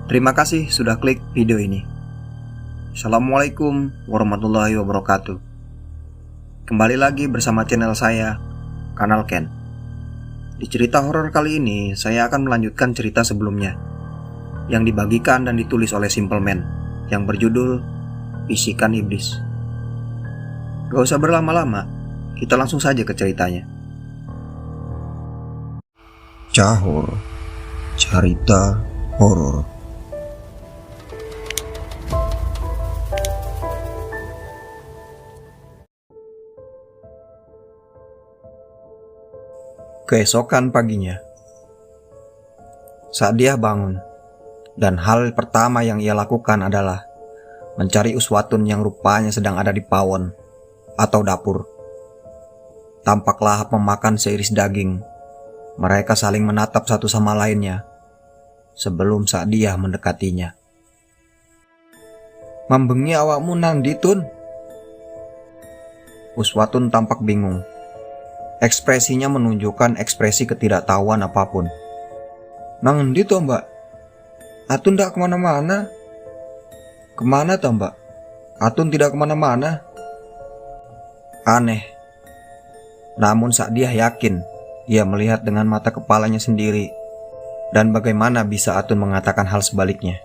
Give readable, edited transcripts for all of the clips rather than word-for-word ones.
Terima kasih sudah klik video ini. Assalamualaikum warahmatullahi wabarakatuh. Kembali lagi bersama channel saya, Kanal Ken. Di cerita horor kali ini, saya akan melanjutkan cerita sebelumnya yang dibagikan dan ditulis oleh Simple Man yang berjudul Bisikan Iblis. Gak usah berlama-lama, kita langsung saja ke ceritanya. Cahor, cerita horor. Keesokan paginya, saat dia bangun, dan hal pertama yang ia lakukan adalah mencari Uswatun yang rupanya sedang ada di pawon atau dapur. Tampak lahap memakan seiris daging. Mereka saling menatap satu sama lainnya sebelum saat dia mendekatinya. "Mambengi awakmu nang ditun?" Uswatun tampak bingung. Ekspresinya menunjukkan ekspresi ketidaktahuan apapun. "Nang endi to, Mbak? Atun tidak kemana-mana." "Kemana toh, Mbak? Atun tidak kemana-mana." Aneh. Namun saat dia yakin, ia melihat dengan mata kepalanya sendiri. Dan bagaimana bisa Atun mengatakan hal sebaliknya?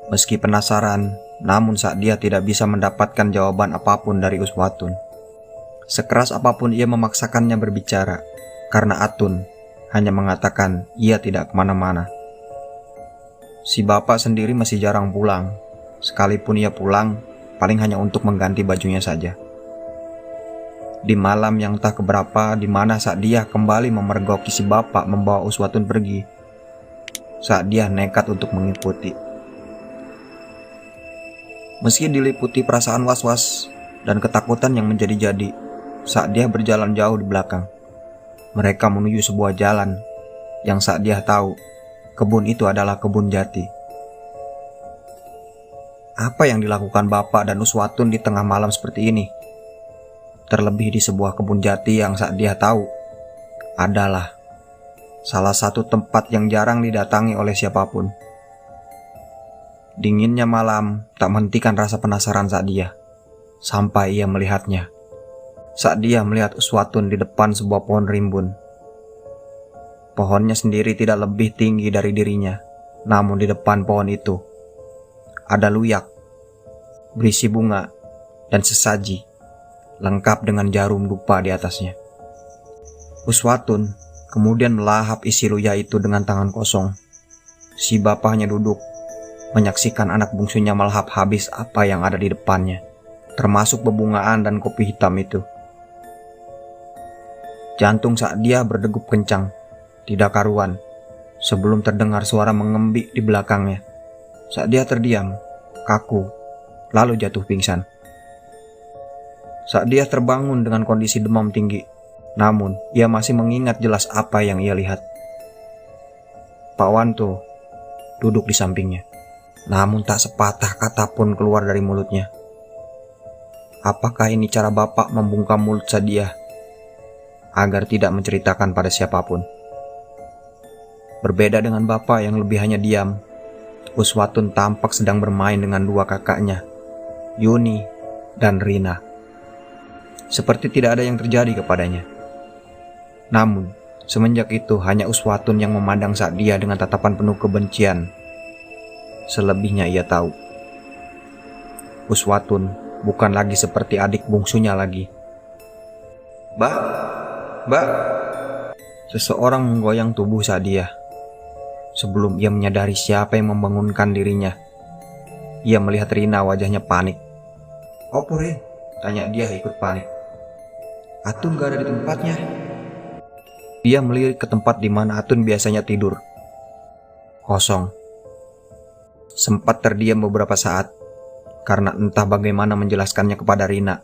Meski penasaran, namun saat dia tidak bisa mendapatkan jawaban apapun dari Uswatun. Sekeras apapun ia memaksakannya berbicara, karena Atun hanya mengatakan ia tidak kemana-mana. Si bapak sendiri masih jarang pulang. Sekalipun ia pulang, paling hanya untuk mengganti bajunya saja. Di malam yang tak keberapa, di mana saat dia kembali memergoki si bapak membawa Uswatun pergi, saat dia nekat untuk mengikuti. Meski diliputi perasaan was-was dan ketakutan yang menjadi-jadi, saat dia berjalan jauh di belakang, mereka menuju sebuah jalan yang saat dia tahu kebun itu adalah kebun jati. Apa yang dilakukan bapak dan Uswatun di tengah malam seperti ini? Terlebih di sebuah kebun jati yang saat dia tahu adalah salah satu tempat yang jarang didatangi oleh siapapun. Dinginnya malam tak menghentikan rasa penasaran saat dia, sampai ia melihatnya. Saat dia melihat Uswatun di depan sebuah pohon rimbun. Pohonnya sendiri tidak lebih tinggi dari dirinya, namun di depan pohon itu ada luyak berisi bunga dan sesaji, lengkap dengan jarum dupa di atasnya. Uswatun kemudian melahap isi luyak itu dengan tangan kosong. Si bapaknya duduk menyaksikan anak bungsunya melahap habis apa yang ada di depannya, termasuk bebungaan dan kopi hitam itu. Jantung saat dia berdegup kencang, tidak karuan, sebelum terdengar suara mengembik di belakangnya. Saat dia terdiam, kaku, lalu jatuh pingsan. Saat dia terbangun dengan kondisi demam tinggi, namun ia masih mengingat jelas apa yang ia lihat. Pak Wanto duduk di sampingnya, namun tak sepatah kata pun keluar dari mulutnya. Apakah ini cara bapak membungkam mulut saat dia agar tidak menceritakan pada siapapun? Berbeda dengan bapak yang lebih hanya diam, Uswatun tampak sedang bermain dengan dua kakaknya, Yuni dan Rina. Seperti tidak ada yang terjadi kepadanya. Namun, semenjak itu hanya Uswatun yang memandang saat dia dengan tatapan penuh kebencian. Selebihnya ia tahu, Uswatun bukan lagi seperti adik bungsunya lagi. "Mbak, Mbak!" Seseorang menggoyang tubuh saat dia. Sebelum ia menyadari siapa yang membangunkan dirinya, ia melihat Rina, wajahnya panik. "Opo, Rin?" tanya dia ikut panik. "Atun gak ada di tempatnya." Dia melirik ke tempat di mana Atun biasanya tidur. Kosong. Sempat terdiam beberapa saat, karena entah bagaimana menjelaskannya kepada Rina.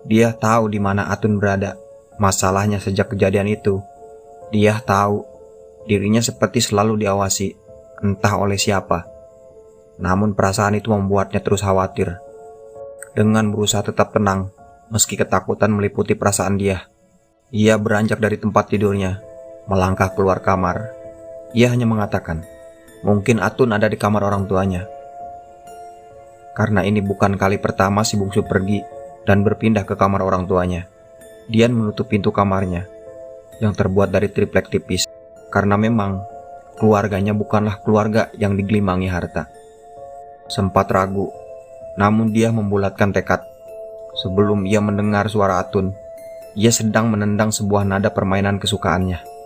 Dia tahu di mana Atun berada. Masalahnya sejak kejadian itu, dia tahu dirinya seperti selalu diawasi, entah oleh siapa. Namun perasaan itu membuatnya terus khawatir. Dengan berusaha tetap tenang, meski ketakutan meliputi perasaan dia, ia beranjak dari tempat tidurnya, melangkah keluar kamar. Ia hanya mengatakan, Mungkin Atun ada di kamar orang tuanya. Karena ini bukan kali pertama si bungsu pergi dan berpindah ke kamar orang tuanya. Dian menutup pintu kamarnya yang terbuat dari triplek tipis, karena memang keluarganya bukanlah keluarga yang digelimangi harta. Sempat ragu, namun dia membulatkan tekad. Sebelum ia mendengar suara Atun, ia sedang menendang sebuah nada permainan kesukaannya.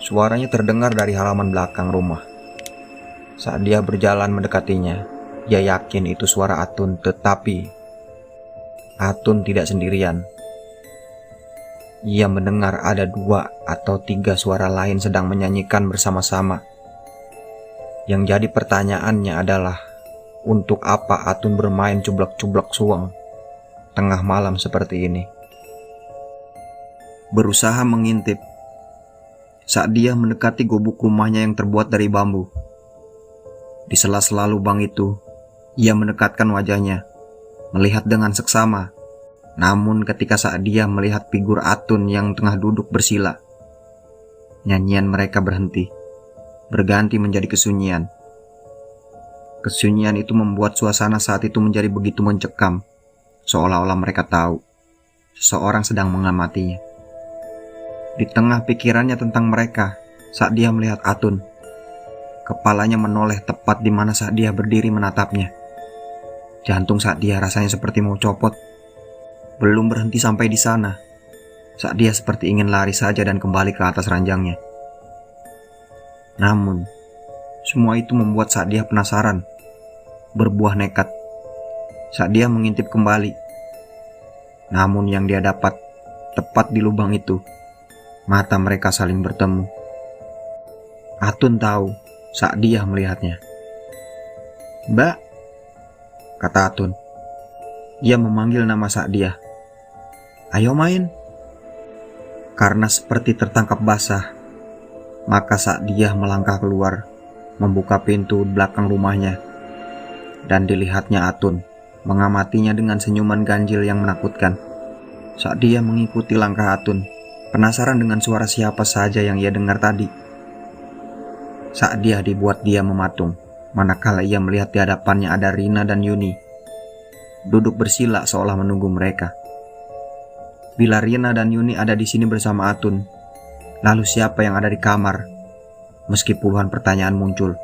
Suaranya terdengar dari halaman belakang rumah. Saat dia berjalan mendekatinya, dia yakin itu suara Atun, tetapi Atun tidak sendirian. Ia mendengar ada 2 atau 3 suara lain sedang menyanyikan bersama-sama. Yang jadi pertanyaannya adalah, untuk apa Atun bermain cublak-cublak suang tengah malam seperti ini? Berusaha mengintip. Saat dia mendekati gubuk rumahnya yang terbuat dari bambu, di sela-sela lubang itu, ia mendekatkan wajahnya, melihat dengan seksama. Namun ketika saat dia melihat figur Atun yang tengah duduk bersila, nyanyian mereka berhenti, berganti menjadi kesunyian. Kesunyian itu membuat suasana saat itu menjadi begitu mencekam, seolah-olah mereka tahu seseorang sedang mengamatinya. Di tengah pikirannya tentang mereka, saat dia melihat Atun, kepalanya menoleh tepat di mana saat dia berdiri menatapnya. Jantung saat dia rasanya seperti mau copot. Belum berhenti sampai di sana, saat dia seperti ingin lari saja dan kembali ke atas ranjangnya. Namun, semua itu membuat saat dia penasaran, berbuah nekat. Saat dia mengintip kembali, namun yang dia dapat, tepat di lubang itu, mata mereka saling bertemu. Atun tahu saat dia melihatnya. "Mbak," kata Atun. Ia memanggil nama saat dia. "Ayo main." Karena seperti tertangkap basah, maka saat dia melangkah keluar, membuka pintu belakang rumahnya, dan dilihatnya Atun mengamatinya dengan senyuman ganjil yang menakutkan. Saat dia mengikuti langkah Atun, penasaran dengan suara siapa saja yang ia dengar tadi. Saat dia dibuat dia mematung, manakala ia melihat di hadapannya ada Rina dan Yuni, duduk bersila seolah menunggu mereka. Bila Rina dan Yuni ada di sini bersama Atun, lalu siapa yang ada di kamar? Meski puluhan pertanyaan muncul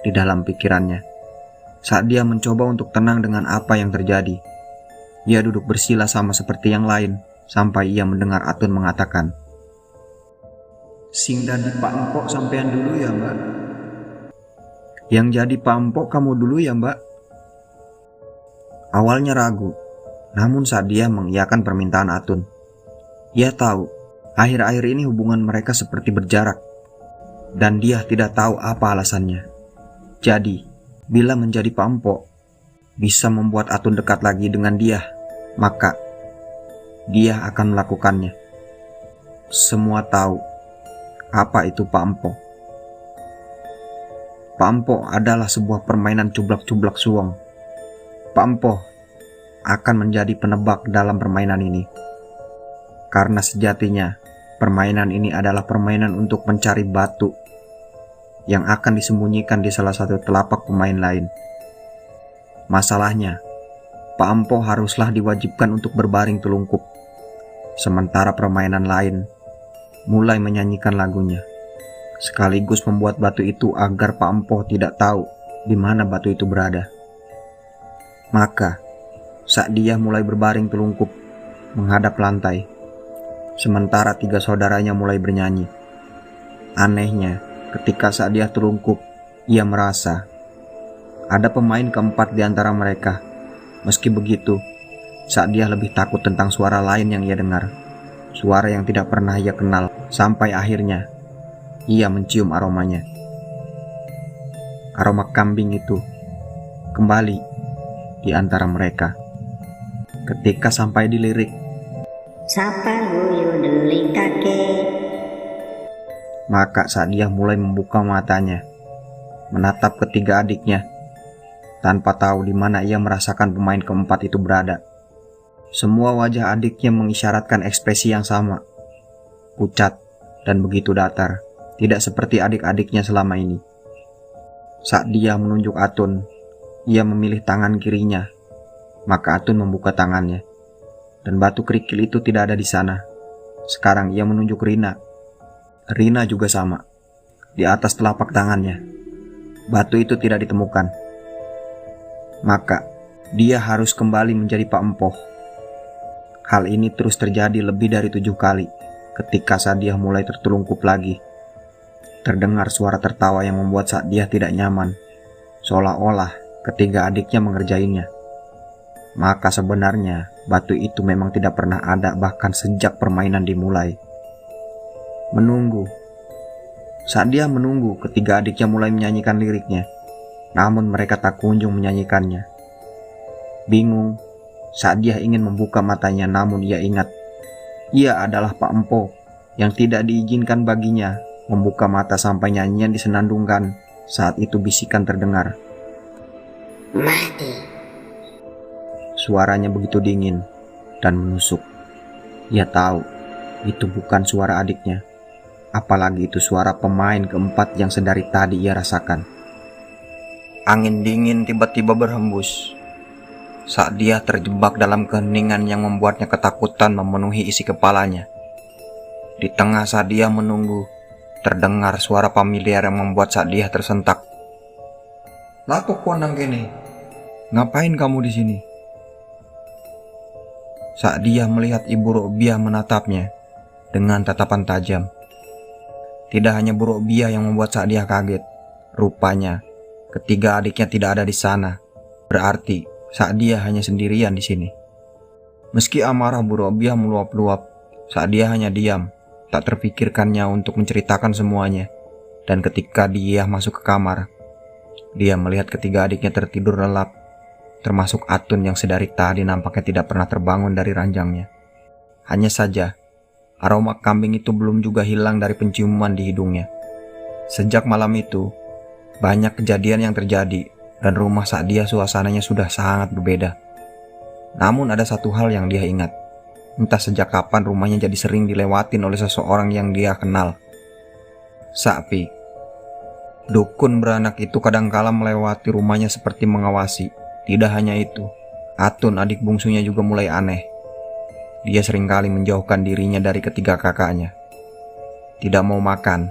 di dalam pikirannya. Saat dia mencoba untuk tenang dengan apa yang terjadi, ia duduk bersila sama seperti yang lain, sampai ia mendengar Atun mengatakan, "Sing dadi Pak Empok sampean dulu ya, Mbak." "Yang jadi Pak Empok kamu dulu ya, Mbak?" Awalnya ragu, namun saat dia mengiyakan permintaan Atun, ia tahu akhir-akhir ini hubungan mereka seperti berjarak, dan dia tidak tahu apa alasannya. Jadi, bila menjadi Pak Empok bisa membuat Atun dekat lagi dengan dia, maka dia akan melakukannya. Semua tahu apa itu Pak Empok. Pak Empok adalah sebuah permainan cublak-cublak suang. Pak Empok akan menjadi penebak dalam permainan ini. Karena sejatinya permainan ini adalah permainan untuk mencari batu yang akan disembunyikan di salah satu telapak pemain lain. Masalahnya, Pak Empok haruslah diwajibkan untuk berbaring telungkup, sementara permainan lain mulai menyanyikan lagunya, sekaligus membuat batu itu agar Pak Empok tidak tahu di mana batu itu berada. Maka, saat dia mulai berbaring telungkup menghadap lantai, sementara 3 saudaranya mulai bernyanyi. Anehnya, ketika saat dia telungkup, ia merasa ada pemain keempat di antara mereka. Meski begitu, saat dia lebih takut tentang suara lain yang ia dengar, suara yang tidak pernah ia kenal, sampai akhirnya ia mencium aromanya. aroma kambing itu kembali di antara mereka. Ketika sampai di lirik, "Sapa guyu deling kakek," maka Sa'diyah mulai membuka matanya, menatap ketiga adiknya, tanpa tahu di mana ia merasakan pemain keempat itu berada. Semua wajah adiknya mengisyaratkan ekspresi yang sama, pucat dan begitu datar, tidak seperti adik-adiknya selama ini. Sa'diyah menunjuk Atun, ia memilih tangan kirinya, maka Atun membuka tangannya, dan batu kerikil itu tidak ada di sana. Sekarang ia menunjuk Rina. Rina juga sama, di atas telapak tangannya. Batu itu tidak ditemukan. Maka dia harus kembali menjadi Pak Empoh. Hal ini terus terjadi lebih dari 7 kali. Ketika Sa'diyah mulai tertelungkup lagi, terdengar suara tertawa yang membuat Sa'diyah tidak nyaman, seolah-olah ketiga adiknya mengerjainya. Maka sebenarnya batu itu memang tidak pernah ada bahkan sejak permainan dimulai. Menunggu. Sa'diyah menunggu ketiga adiknya mulai menyanyikan liriknya, namun mereka tak kunjung menyanyikannya. Bingung, Sa'diyah ingin membuka matanya, namun ia ingat ia adalah Pak Empoh yang tidak diizinkan baginya membuka mata sampai nyanyian disenandungkan. Saat itu bisikan terdengar, "Mati." Suaranya begitu dingin dan menusuk. Ia tahu itu bukan suara adiknya, apalagi itu suara pemain keempat yang sedari tadi ia rasakan. Angin dingin tiba-tiba berhembus. Sa'diyah terjebak dalam keheningan yang membuatnya ketakutan memenuhi isi kepalanya. Di tengah Sa'diyah menunggu, terdengar suara familiar yang membuat Sa'diyah tersentak. "Lapo konang kene? Ngapain kamu di sini?" Sa'diyah melihat Ibu Robiah menatapnya dengan tatapan tajam. Tidak hanya Bu Robiah yang membuat Sa'diyah kaget. Rupanya ketiga adiknya tidak ada di sana. Berarti Sa'diyah hanya sendirian di sini. Meski amarah Bu Robiah meluap-luap, Sa'diyah hanya diam, tak terpikirkannya untuk menceritakan semuanya. Dan ketika dia masuk ke kamar, dia melihat ketiga adiknya tertidur lelap, termasuk Atun yang sedari tadi nampaknya tidak pernah terbangun dari ranjangnya. Hanya saja, aroma kambing itu belum juga hilang dari penciuman di hidungnya. Sejak malam itu, banyak kejadian yang terjadi dan rumah Sa'diyah suasananya sudah sangat berbeda. Namun ada satu hal yang dia ingat. Entah sejak kapan rumahnya jadi sering dilewatin oleh seseorang yang dia kenal. Sakpi. Dukun beranak itu kadangkala melewati rumahnya seperti mengawasi. Tidak hanya itu, Atun adik bungsunya juga mulai aneh. Dia seringkali menjauhkan dirinya dari ketiga kakaknya. Tidak mau makan,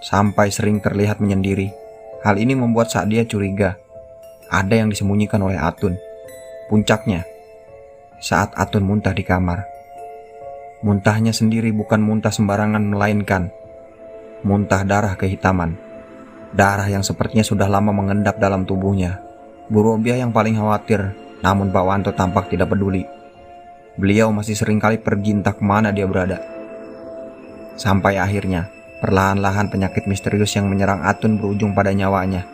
sampai sering terlihat menyendiri. Hal ini membuat Sa'diyah curiga. Ada yang disembunyikan oleh Atun. Puncaknya, saat Atun muntah di kamar. Muntahnya sendiri bukan muntah sembarangan, melainkan muntah darah kehitaman. Darah yang sepertinya sudah lama mengendap dalam tubuhnya. Bu Robiah yang paling khawatir, namun Pak Wanto tampak tidak peduli. Beliau masih seringkali pergi entah kemana dia berada. Sampai akhirnya, perlahan-lahan penyakit misterius yang menyerang Atun berujung pada nyawanya.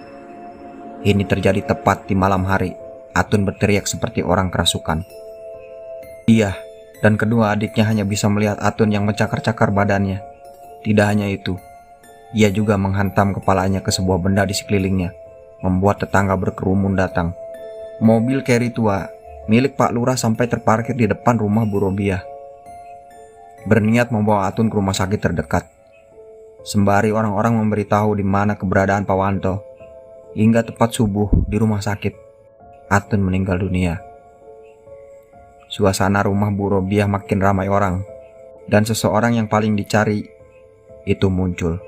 Ini terjadi tepat di malam hari. Atun berteriak seperti orang kerasukan. Dia dan kedua adiknya hanya bisa melihat Atun yang mencakar-cakar badannya. Tidak hanya itu, ia juga menghantam kepalanya ke sebuah benda di sekelilingnya, membuat tetangga berkerumun datang. Mobil carry tua milik Pak Lurah sampai terparkir di depan rumah Bu Robiah. Berniat membawa Atun ke rumah sakit terdekat. Sembari orang-orang memberitahu di mana keberadaan Pak Wanto. Hingga tepat subuh di rumah sakit, Atun meninggal dunia. Suasana rumah Bu Robiah makin ramai orang, dan seseorang yang paling dicari itu muncul.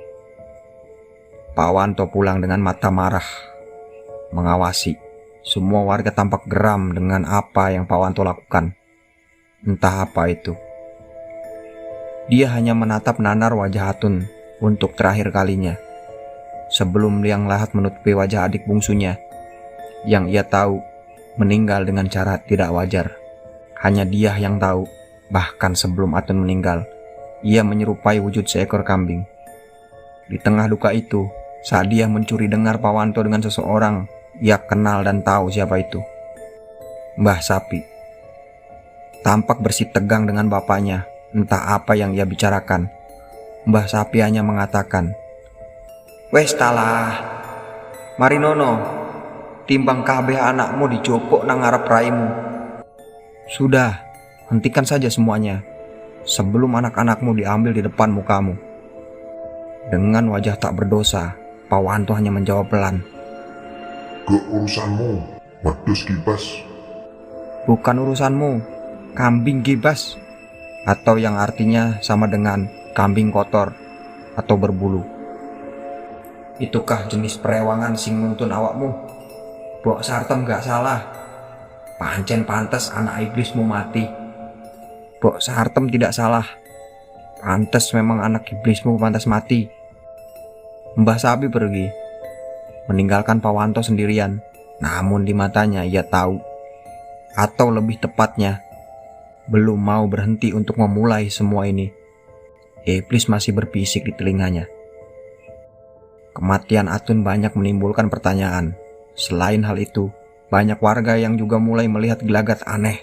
Pak Wanto pulang dengan mata marah, mengawasi. Semua warga tampak geram dengan apa yang Pak Wanto lakukan. Entah apa itu. Dia hanya menatap nanar wajah Atun untuk terakhir kalinya, sebelum liang lahat menutupi wajah adik bungsunya, yang ia tahu meninggal dengan cara tidak wajar. Hanya dia yang tahu, bahkan sebelum Atun meninggal, ia menyerupai wujud seekor kambing. Di tengah duka itu, saat dia mencuri dengar Pawanto dengan seseorang ia kenal dan tahu siapa itu. Mbah Sapi. Tampak bersih tegang dengan bapaknya, entah apa yang ia bicarakan. Mbah Sapi hanya mengatakan, "Wes talah, mari nono, timbang kabeh anakmu dicopok nang ngarep raimu. Sudah, hentikan saja semuanya, sebelum anak-anakmu diambil di depan mukamu." Dengan wajah tak berdosa, Pawanto hanya menjawab pelan, Ke urusanmu, wedhus gibas. "Bukan urusanmu, kambing gibas." Atau yang artinya sama dengan kambing kotor atau berbulu. "Itukah jenis perewangan sing nuntun awakmu? Bok Sartem gak salah. Pancen pantes anak iblismu mati." Bok Sartem tidak salah. Pantes memang anak iblismu pantas mati. Mbah Sapi pergi, meninggalkan Pawanto sendirian. Namun di matanya ia tahu, atau lebih tepatnya, belum mau berhenti untuk memulai semua ini. Iblis masih berbisik di telinganya. Kematian Atun banyak menimbulkan pertanyaan. Selain hal itu, banyak warga yang juga mulai melihat gelagat aneh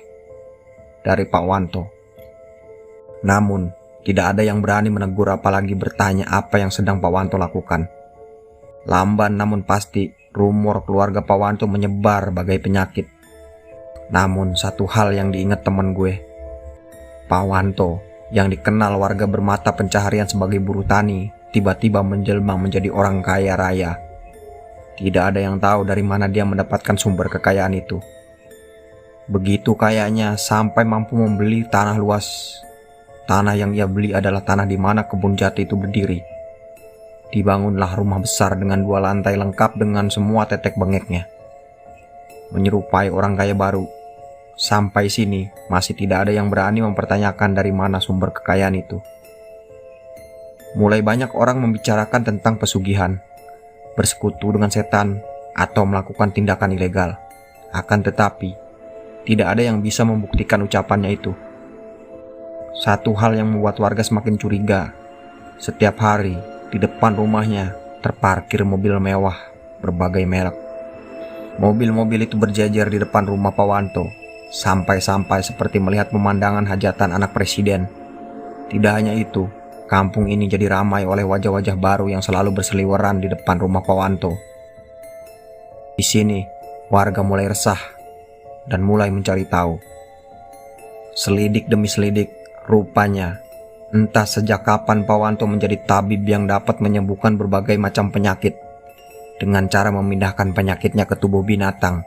dari Pawanto. Namun, tidak ada yang berani menegur apalagi bertanya apa yang sedang Pawanto lakukan. Lamban namun pasti, rumor keluarga Pawanto menyebar bagai penyakit. Namun satu hal yang diingat teman gue, Pawanto yang dikenal warga bermata pencaharian sebagai buruh tani, tiba-tiba menjelma menjadi orang kaya raya. Tidak ada yang tahu dari mana dia mendapatkan sumber kekayaan itu. Begitu kayanya sampai mampu membeli tanah luas. Tanah yang ia beli adalah tanah di mana kebun jati itu berdiri. Dibangunlah rumah besar dengan 2 lantai lengkap dengan semua tetek bengeknya. Menyerupai orang kaya baru. Sampai sini masih tidak ada yang berani mempertanyakan dari mana sumber kekayaan itu. Mulai banyak orang membicarakan tentang pesugihan, bersekutu dengan setan, atau melakukan tindakan ilegal. Akan tetapi, tidak ada yang bisa membuktikan ucapannya itu. Satu hal yang membuat warga semakin curiga, setiap hari di depan rumahnya terparkir mobil mewah berbagai merek. Mobil-mobil itu berjajar di depan rumah Pawanto, sampai-sampai seperti melihat pemandangan hajatan anak presiden. Tidak hanya itu, kampung ini jadi ramai oleh wajah-wajah baru yang selalu berseliweran di depan rumah Pawanto. Di sini, warga mulai resah dan mulai mencari tahu. Selidik demi selidik, rupanya entah sejak kapan Pawanto menjadi tabib yang dapat menyembuhkan berbagai macam penyakit dengan cara memindahkan penyakitnya ke tubuh binatang.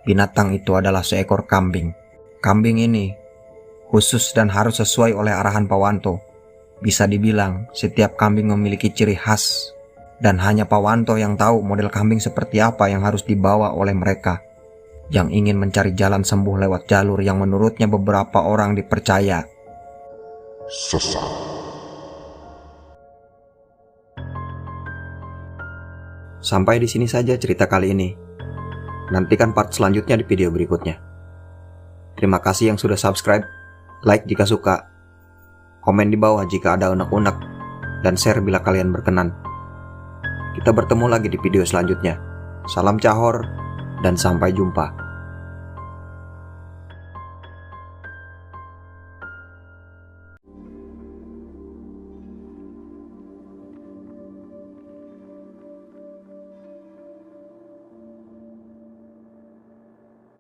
Binatang itu adalah seekor kambing. Kambing ini khusus dan harus sesuai oleh arahan Pawanto. Bisa dibilang setiap kambing memiliki ciri khas, dan hanya Pawanto yang tahu model kambing seperti apa yang harus dibawa oleh mereka yang ingin mencari jalan sembuh lewat jalur yang menurutnya beberapa orang dipercaya Sesat. Sampai di sini saja cerita kali ini. Nantikan part selanjutnya di video berikutnya. Terima kasih yang sudah subscribe, like jika suka, komen di bawah jika ada unek-unek, dan share bila kalian berkenan. Kita bertemu lagi di video selanjutnya. Salam cahor, dan sampai jumpa.